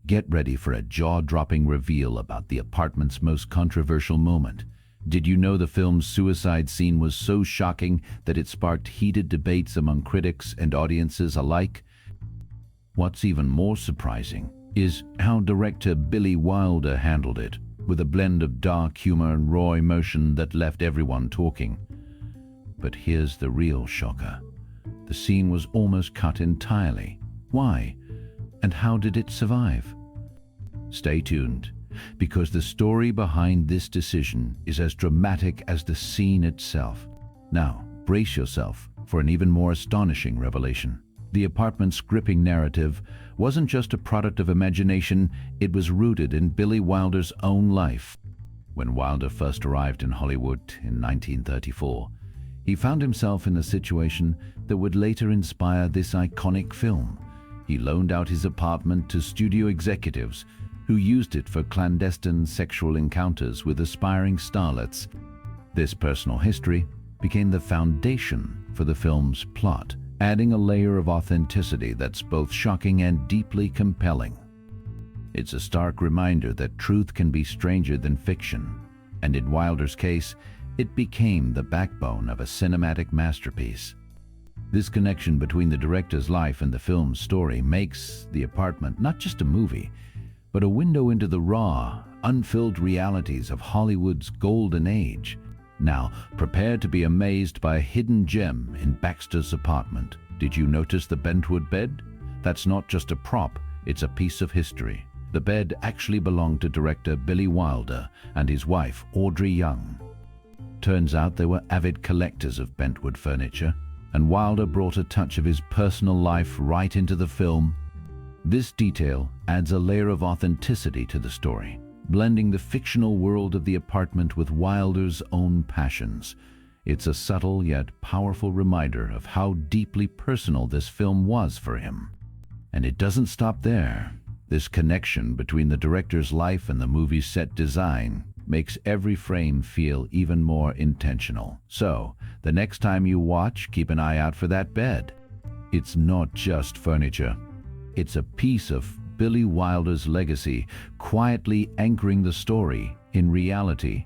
Get ready for a jaw-dropping reveal about the apartment's most controversial moment. Did you know the film's suicide scene was so shocking that it sparked heated debates among critics and audiences alike? What's even more surprising is how director Billy Wilder handled it, with a blend of dark humor and raw emotion that left everyone talking. But here's the real shocker. The scene was almost cut entirely. Why? And how did it survive? Stay tuned, because the story behind this decision is as dramatic as the scene itself. Now, brace yourself for an even more astonishing revelation. The apartment's gripping narrative wasn't just a product of imagination, it was rooted in Billy Wilder's own life. When Wilder first arrived in Hollywood in 1934, he found himself in a situation that would later inspire this iconic film. He loaned out his apartment to studio executives who used it for clandestine sexual encounters with aspiring starlets. This personal history became the foundation for the film's plot, adding a layer of authenticity that's both shocking and deeply compelling. It's a stark reminder that truth can be stranger than fiction, and in Wilder's case, it became the backbone of a cinematic masterpiece. This connection between the director's life and the film's story makes The Apartment not just a movie, but a window into the raw, unfiltered realities of Hollywood's golden age. Now, prepare to be amazed by a hidden gem in Baxter's apartment. Did you notice the bentwood bed? That's not just a prop, it's a piece of history. The bed actually belonged to director Billy Wilder and his wife, Audrey Young. Turns out they were avid collectors of bentwood furniture, and Wilder brought a touch of his personal life right into the film. This detail adds a layer of authenticity to the story, blending the fictional world of the apartment with Wilder's own passions. It's a subtle yet powerful reminder of how deeply personal this film was for him. And it doesn't stop there. This connection between the director's life and the movie's set design makes every frame feel even more intentional. So, the next time you watch, keep an eye out for that bed. It's not just furniture. It's a piece of Billy Wilder's legacy, quietly anchoring the story in reality.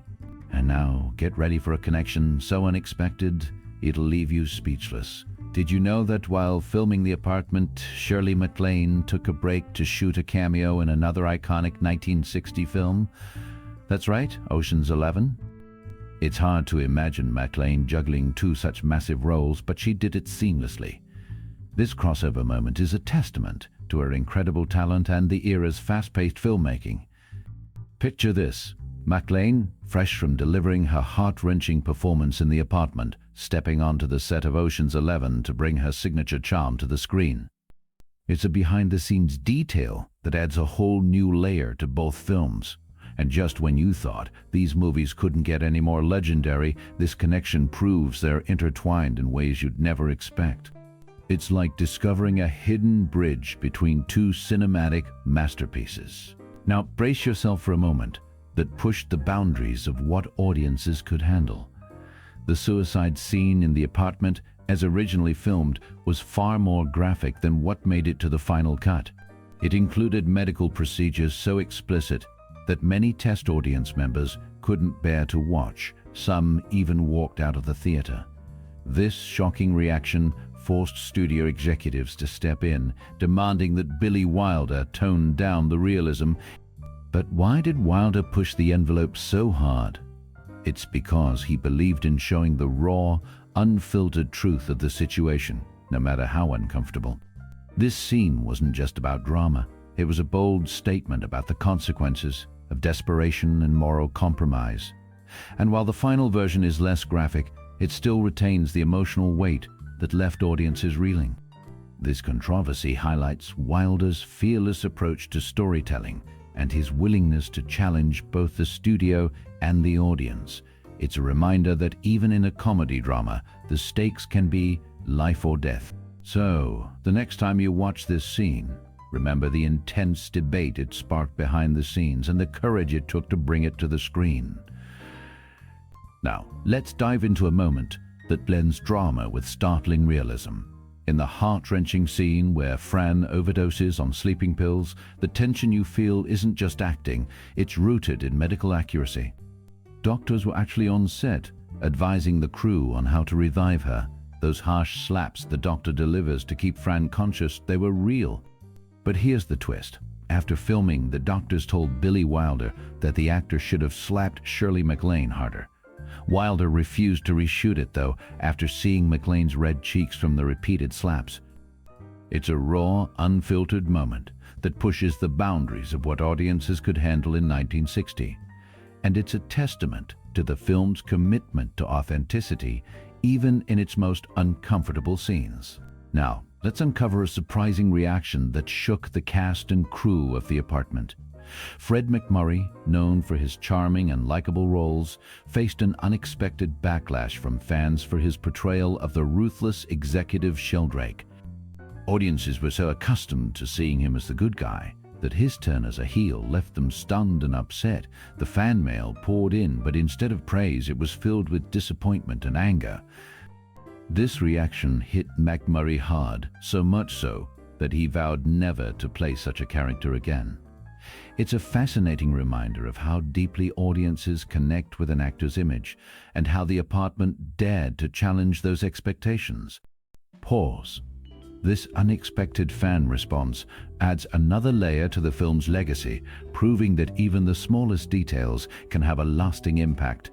And now, get ready for a connection so unexpected, it'll leave you speechless. Did you know that while filming The Apartment, Shirley MacLaine took a break to shoot a cameo in another iconic 1960 film? That's right, Ocean's 11. It's hard to imagine MacLaine juggling two such massive roles, but she did it seamlessly. This crossover moment is a testament to her incredible talent and the era's fast-paced filmmaking. Picture this: MacLaine, fresh from delivering her heart-wrenching performance in The Apartment, stepping onto the set of Ocean's 11 to bring her signature charm to the screen. It's a behind-the-scenes detail that adds a whole new layer to both films. And just when you thought these movies couldn't get any more legendary, this connection proves they're intertwined in ways you'd never expect. It's like discovering a hidden bridge between two cinematic masterpieces. Now, brace yourself for a moment that pushed the boundaries of what audiences could handle. The suicide scene in The Apartment, as originally filmed, was far more graphic than what made it to the final cut. It included medical procedures so explicit that many test audience members couldn't bear to watch. Some even walked out of the theater. This shocking reaction forced studio executives to step in, demanding that Billy Wilder tone down the realism. But why did Wilder push the envelope so hard? It's because he believed in showing the raw, unfiltered truth of the situation, no matter how uncomfortable. This scene wasn't just about drama. It was a bold statement about the consequences of desperation and moral compromise. And while the final version is less graphic, it still retains the emotional weight that left audiences reeling. This controversy highlights Wilder's fearless approach to storytelling and his willingness to challenge both the studio and the audience. It's a reminder that even in a comedy drama, the stakes can be life or death. So, the next time you watch this scene, remember the intense debate it sparked behind the scenes and the courage it took to bring it to the screen. Now, let's dive into a moment that blends drama with startling realism. In the heart-wrenching scene where Fran overdoses on sleeping pills, the tension you feel isn't just acting, it's rooted in medical accuracy. Doctors were actually on set, advising the crew on how to revive her. Those harsh slaps the doctor delivers to keep Fran conscious, they were real. But here's the twist. After filming, the doctors told Billy Wilder that the actor should have slapped Shirley MacLaine harder. Wilder refused to reshoot it, though, after seeing MacLaine's red cheeks from the repeated slaps. It's a raw, unfiltered moment that pushes the boundaries of what audiences could handle in 1960. And it's a testament to the film's commitment to authenticity, even in its most uncomfortable scenes. Now, let's uncover a surprising reaction that shook the cast and crew of The Apartment. Fred MacMurray, known for his charming and likable roles, faced an unexpected backlash from fans for his portrayal of the ruthless executive Sheldrake. Audiences were so accustomed to seeing him as the good guy that his turn as a heel left them stunned and upset. The fan mail poured in, but instead of praise, it was filled with disappointment and anger. This reaction hit MacMurray hard, so much so that he vowed never to play such a character again. It's a fascinating reminder of how deeply audiences connect with an actor's image and how The Apartment dared to challenge those expectations. Pause. This unexpected fan response adds another layer to the film's legacy, proving that even the smallest details can have a lasting impact.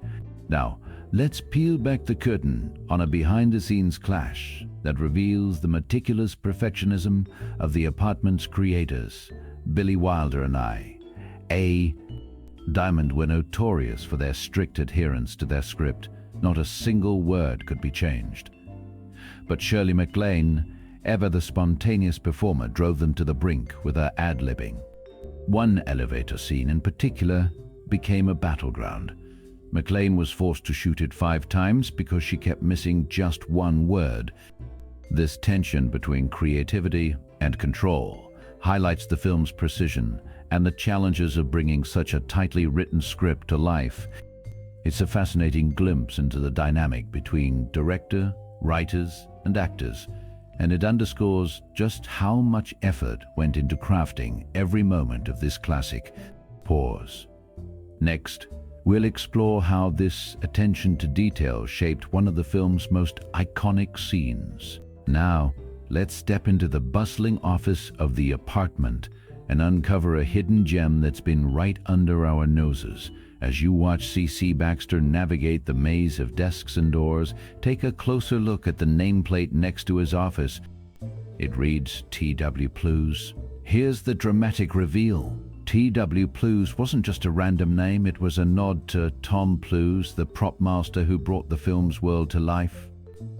Now, let's peel back the curtain on a behind-the-scenes clash that reveals the meticulous perfectionism of The Apartment's creators, Billy Wilder and I. Diamond were notorious for their strict adherence to their script. Not a single word could be changed. But Shirley MacLaine, ever the spontaneous performer, drove them to the brink with her ad-libbing. One elevator scene in particular became a battleground. MacLaine was forced to shoot it 5 times because she kept missing just one word. This tension between creativity and control highlights the film's precision and the challenges of bringing such a tightly written script to life. It's a fascinating glimpse into the dynamic between director, writers, and actors, and it underscores just how much effort went into crafting every moment of this classic. Pause. Next, we'll explore how this attention to detail shaped one of the film's most iconic scenes. Now, let's step into the bustling office of The Apartment and uncover a hidden gem that's been right under our noses. As you watch C.C. Baxter navigate the maze of desks and doors, take a closer look at the nameplate next to his office. It reads T.W. Plews. Here's the dramatic reveal. T.W. Plews wasn't just a random name, it was a nod to Tom Plews, the prop master who brought the film's world to life.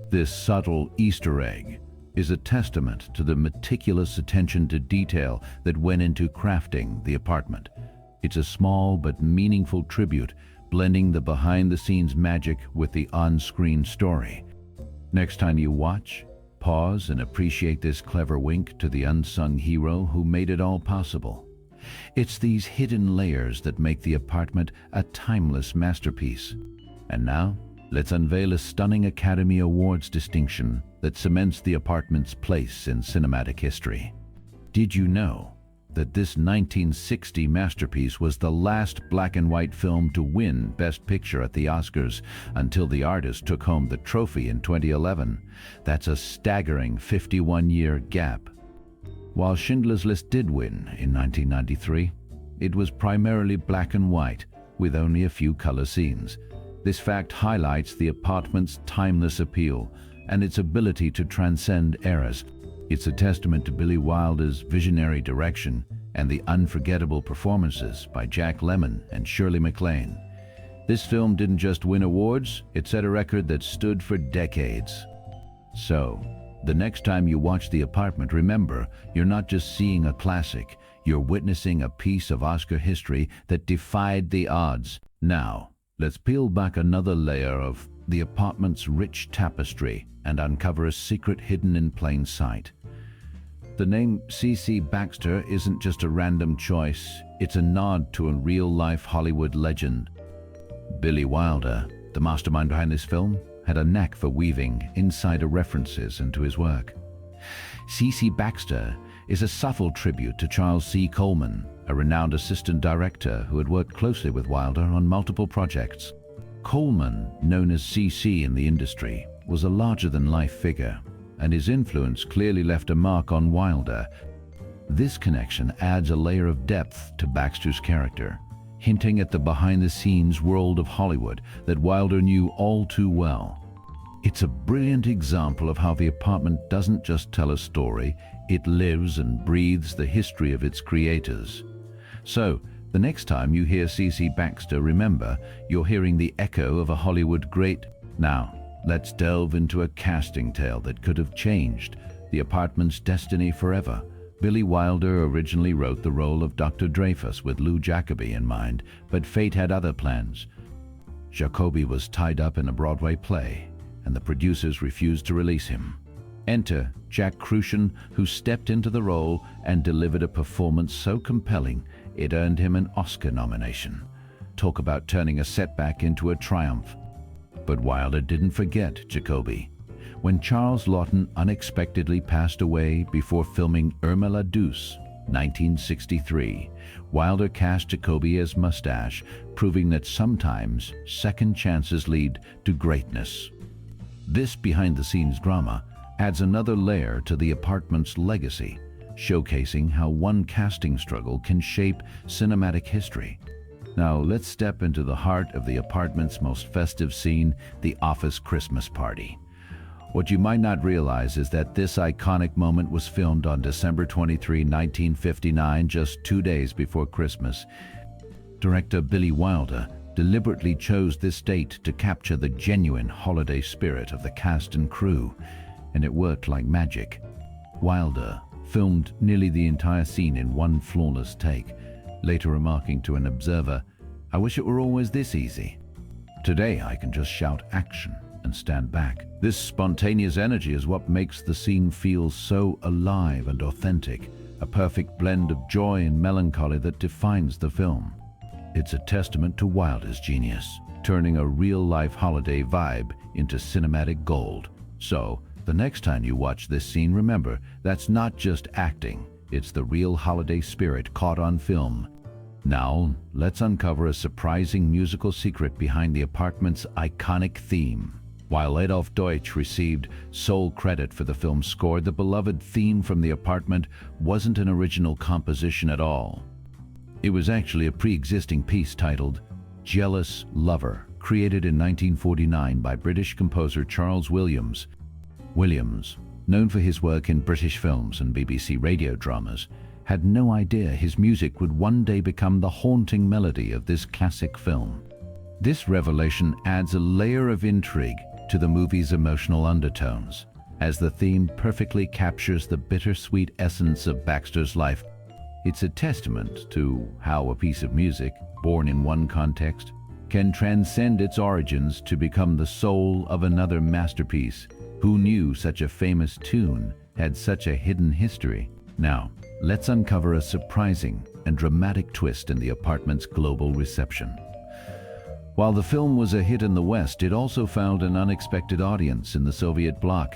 This subtle Easter egg is a testament to the meticulous attention to detail that went into crafting The Apartment. It's a small but meaningful tribute, blending the behind-the-scenes magic with the on-screen story. Next time you watch, pause and appreciate this clever wink to the unsung hero who made it all possible. It's these hidden layers that make The Apartment a timeless masterpiece. And now, let's unveil a stunning Academy Awards distinction that cements The Apartment's place in cinematic history. Did you know that this 1960 masterpiece was the last black and white film to win Best Picture at the Oscars until The Artist took home the trophy in 2011? That's a staggering 51-year gap. While Schindler's List did win in 1993, it was primarily black and white, with only a few color scenes. This fact highlights The Apartment's timeless appeal and its ability to transcend eras. It's a testament to Billy Wilder's visionary direction and the unforgettable performances by Jack Lemmon and Shirley MacLaine. This film didn't just win awards, it set a record that stood for decades. So, the next time you watch The Apartment, remember, you're not just seeing a classic, you're witnessing a piece of Oscar history that defied the odds. Now, let's peel back another layer of The Apartment's rich tapestry and uncover a secret hidden in plain sight. The name C.C. Baxter isn't just a random choice, it's a nod to a real-life Hollywood legend. Billy Wilder, the mastermind behind this film, had a knack for weaving insider references into his work. C.C. Baxter is a subtle tribute to Charles C. Coleman, a renowned assistant director who had worked closely with Wilder on multiple projects. Coleman, known as C.C. in the industry, was a larger-than-life figure, and his influence clearly left a mark on Wilder. This connection adds a layer of depth to Baxter's character, hinting at the behind-the-scenes world of Hollywood that Wilder knew all too well. It's a brilliant example of how The Apartment doesn't just tell a story, it lives and breathes the history of its creators. So, the next time you hear C.C. Baxter, remember, you're hearing the echo of a Hollywood great. Now, let's delve into a casting tale that could have changed The Apartment's destiny forever. Billy Wilder originally wrote the role of Dr. Dreyfus with Lou Jacoby in mind, but fate had other plans. Jacoby was tied up in a Broadway play, and the producers refused to release him. Enter Jack Kruschen, who stepped into the role and delivered a performance so compelling it earned him an Oscar nomination. Talk about turning a setback into a triumph. But Wilder didn't forget Jacoby. When Charles Laughton unexpectedly passed away before filming Irma la Douce, 1963, Wilder cast Jacoby as Mustache, proving that sometimes second chances lead to greatness. This behind-the-scenes drama adds another layer to The Apartment's legacy, showcasing how one casting struggle can shape cinematic history. Now let's step into the heart of The Apartment's most festive scene, the office Christmas party. What you might not realize is that this iconic moment was filmed on December 23, 1959, just 2 days before Christmas. Director Billy Wilder deliberately chose this date to capture the genuine holiday spirit of the cast and crew, and it worked like magic. Wilder filmed nearly the entire scene in one flawless take, later remarking to an observer, "I wish it were always this easy. Today I can just shout action and stand back." This spontaneous energy is what makes the scene feel so alive and authentic, a perfect blend of joy and melancholy that defines the film. It's a testament to Wilder's genius, turning a real-life holiday vibe into cinematic gold. So, the next time you watch this scene, remember, that's not just acting, it's the real holiday spirit caught on film. Now, let's uncover a surprising musical secret behind The Apartment's iconic theme. While Adolf Deutsch received sole credit for the film's score, the beloved theme from The Apartment wasn't an original composition at all. It was actually a pre-existing piece titled Jealous Lover, created in 1949 by British composer Charles Williams. Williams, known for his work in British films and BBC radio dramas, had no idea his music would one day become the haunting melody of this classic film. This revelation adds a layer of intrigue to the movie's emotional undertones, as the theme perfectly captures the bittersweet essence of Baxter's life. It's a testament to how a piece of music, born in one context, can transcend its origins to become the soul of another masterpiece. Who knew such a famous tune had such a hidden history? Now, let's uncover a surprising and dramatic twist in The Apartment's global reception. While the film was a hit in the West, it also found an unexpected audience in the Soviet bloc.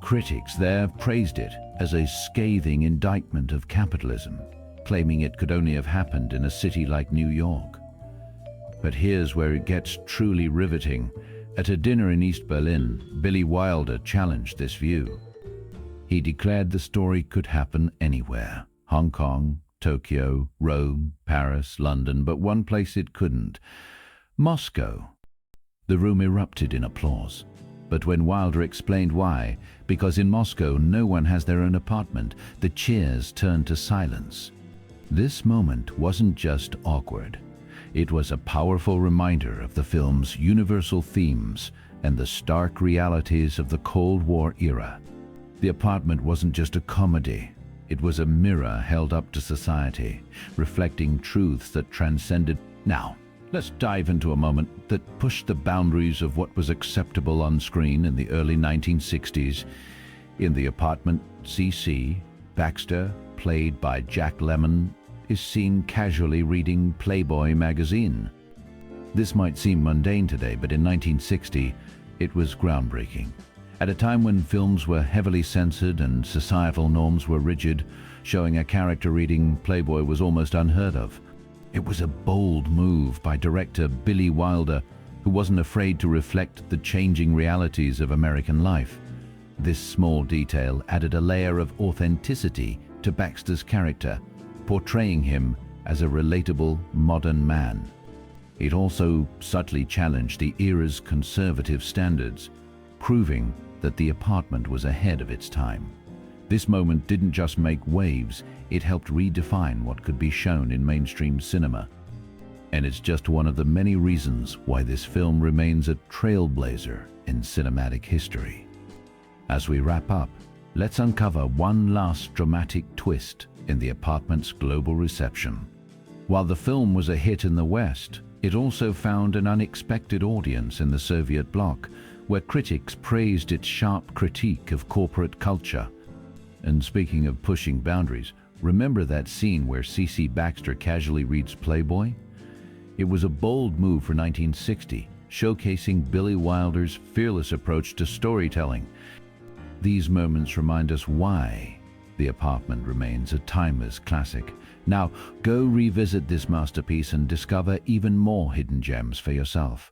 Critics there praised it as a scathing indictment of capitalism, claiming it could only have happened in a city like New York. But here's where it gets truly riveting. At a dinner in East Berlin, Billy Wilder challenged this view. He declared the story could happen anywhere: Hong Kong, Tokyo, Rome, Paris, London, but one place it couldn't: Moscow. The room erupted in applause. But when Wilder explained why, because in Moscow no one has their own apartment, the cheers turned to silence. This moment wasn't just awkward. It was a powerful reminder of the film's universal themes and the stark realities of the Cold War era. The Apartment wasn't just a comedy. It was a mirror held up to society, reflecting truths that transcended. Now, let's dive into a moment that pushed the boundaries of what was acceptable on screen in the early 1960s. In The Apartment, C.C. Baxter, played by Jack Lemmon, is seen casually reading Playboy magazine. This might seem mundane today, but in 1960, it was groundbreaking. At a time when films were heavily censored and societal norms were rigid, showing a character reading Playboy was almost unheard of. It was a bold move by director Billy Wilder, who wasn't afraid to reflect the changing realities of American life. This small detail added a layer of authenticity to Baxter's character, portraying him as a relatable modern man. It also subtly challenged the era's conservative standards, proving that The Apartment was ahead of its time. This moment didn't just make waves, it helped redefine what could be shown in mainstream cinema. And it's just one of the many reasons why this film remains a trailblazer in cinematic history. As we wrap up, let's uncover one last dramatic twist in The Apartment's global reception. While the film was a hit in the West, it also found an unexpected audience in the Soviet bloc, where critics praised its sharp critique of corporate culture. And speaking of pushing boundaries, remember that scene where C.C. Baxter casually reads Playboy? It was a bold move for 1960, showcasing Billy Wilder's fearless approach to storytelling. These moments remind us why The Apartment remains a timeless classic. Now, go revisit this masterpiece and discover even more hidden gems for yourself.